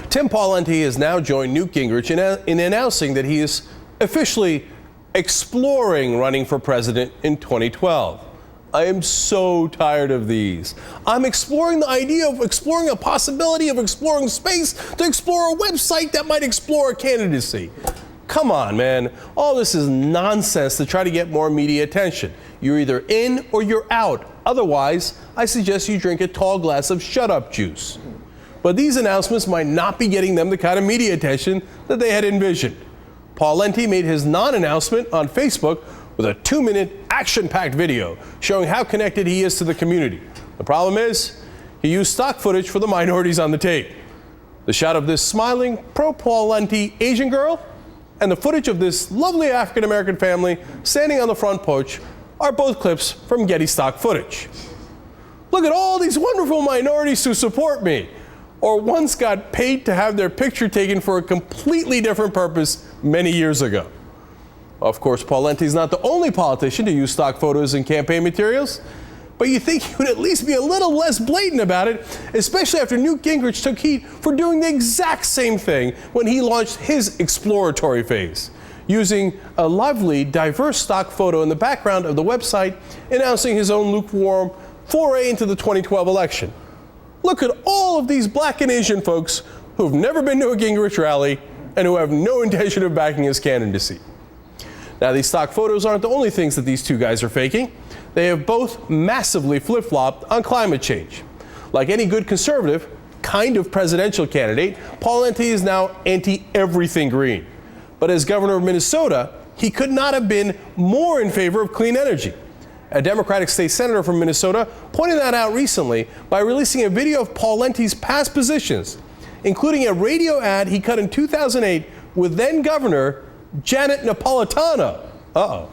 Tim Pawlenty has now joined Newt Gingrich in announcing that he is officially exploring running for president in 2012. I am so tired of these. I'm exploring the idea of exploring a possibility of exploring space to explore a website that might explore a candidacy. Come on, man. All this is nonsense to try to get more media attention. You're either in or you're out. Otherwise, I suggest you drink a tall glass of shut-up juice. But these announcements might not be getting them the kind of media attention that they had envisioned. Pawlenty made his non-announcement on Facebook with a 2-minute action-packed video showing how connected he is to the community. The problem is, he used stock footage for the minorities on the tape. The shot of this smiling, pro-Pawlenty Asian girl and the footage of this lovely African-American family standing on the front porch are both clips from Getty stock footage. Look at all these wonderful minorities who support me, or once got paid to have their picture taken for a completely different purpose many years ago. Of course, Pawlenty is not the only politician to use stock photos in campaign materials, but you think he would at least be a little less blatant about it, especially after Newt Gingrich took heat for doing the exact same thing when he launched his exploratory phase, using a lovely, diverse stock photo in the background of the website announcing his own lukewarm foray into the 2012 election. Look at all of these black and Asian folks who've never been to a Gingrich rally and who have no intention of backing his candidacy. Now, these stock photos aren't the only things that these two guys are faking. They have both massively flip-flopped on climate change. Like any good conservative, kind of presidential candidate, Pawlenty is now anti-everything green. But as governor of Minnesota, he could not have been more in favor of clean energy. A Democratic state senator from Minnesota pointed that out recently by releasing a video of Pawlenty's past positions, including a radio ad he cut in 2008 with then-governor Janet Napolitano. Uh-oh.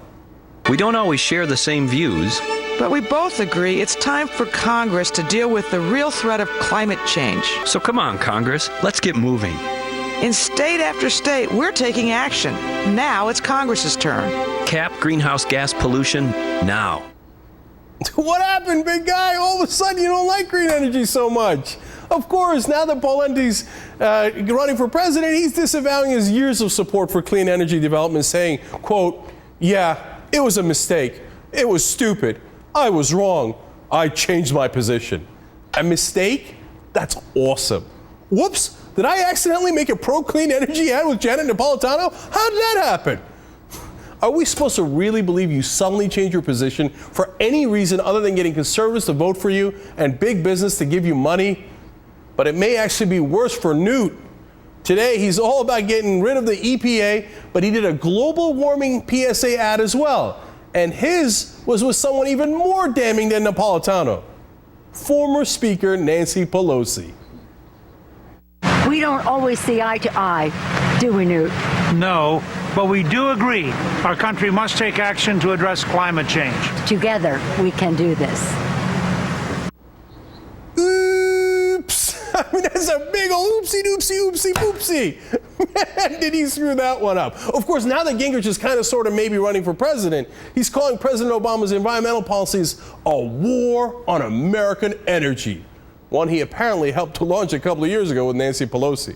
We don't always share the same views, but we both agree it's time for Congress to deal with the real threat of climate change. So come on, Congress, let's get moving. In state after state, we're taking action. Now it's Congress's turn. Cap greenhouse gas pollution now. What happened, big guy? All of a sudden you don't like green energy so much. Of course, now that Pawlenty's running for president, he's disavowing his years of support for clean energy development, saying, quote, "Yeah, it was a mistake. It was stupid. I was wrong. I changed my position." A mistake? That's awesome. Whoops, did I accidentally make a pro-clean energy ad with Janet Napolitano? How did that happen? Are we supposed to really believe you suddenly change your position for any reason other than getting conservatives to vote for you and big business to give you money? But it may actually be worse for Newt. Today, he's all about getting rid of the EPA, but he did a global warming PSA ad as well. And his was with someone even more damning than Napolitano, former Speaker Nancy Pelosi. We don't always see eye to eye, do we, Newt? No, but we do agree our country must take action to address climate change. Together, we can do this. Oops! I mean, that's a big old oopsie doopsie oopsie poopsie. Man, did he screw that one up? Of course, now that Gingrich is kind of sort of maybe running for president, he's calling President Obama's environmental policies a war on American energy, one he apparently helped to launch a couple of years ago with Nancy Pelosi.